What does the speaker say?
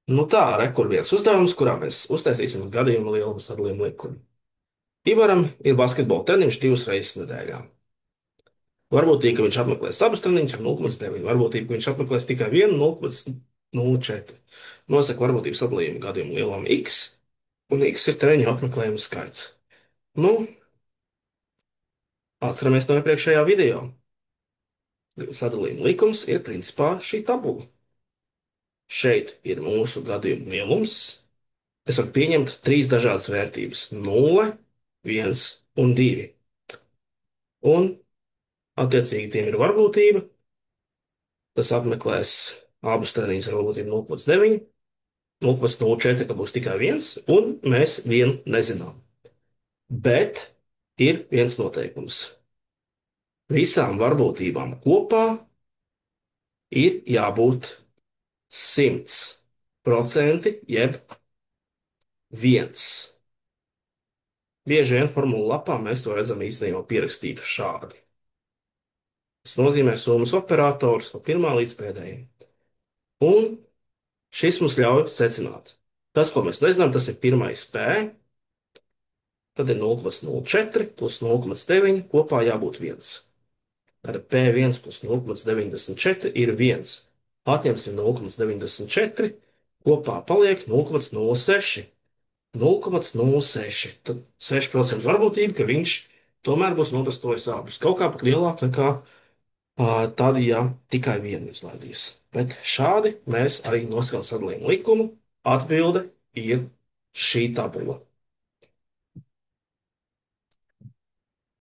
Nu tā, kur viens uzdevums, kurā mēs uztaisīsim gadījumu lielumu sadalījumu likumu. Ivaram ir basketbola treniņš 2 reizes nedēļā. Varbūtība, ka viņš apmeklēs abas treniņus, ir 0,9. Varbūtība, ka viņš apmeklēs tikai vienu, 0,04. Nosaka varbūtības sadalījumu gadījumu lielumu x, un x ir treniņu apmeklējumu skaits. Nu, atceramies no iepriekšējā video. Sadalījuma likums ir principā šī tabula. Šeit ir mūsu gadījuma lielums. Es varu pieņemt 3 dažādas vērtības - 0, 1 un 2. Un, attiecīgi, tiem ir varbūtība. Tas apmeklēs abus treniņus ar varbūtību 0,9, 0,04, ka būs tikai viens, un mēs vienu nezinām. Bet ir viens noteikums. Visām varbūtībām kopā ir jābūt 100%, jeb 1. Bieži vien formulu lapā mēs to redzam īstenībā pierakstītu šādi. Tas nozīmē summas operators no pirmā līdz pēdējiem. Un šis mums ļauj secināt. Tas, ko mēs nezinām, tas ir pirmais P, tad ir 0,04 plus 0,9, kopā jābūt 1. Tad P1 plus 0,94 ir 1. Atņemsim 0,94, kopā paliek 0,06. 0,06. Tad 6% varbūtība, ka viņš tomēr būs notastojis abus. Kaut kā pat lielāk nekā tad, ja tikai vienu izlaidīs. Bet šādi mēs arī noskatām sadalījumu likumu. Atbilde ir šī tabula.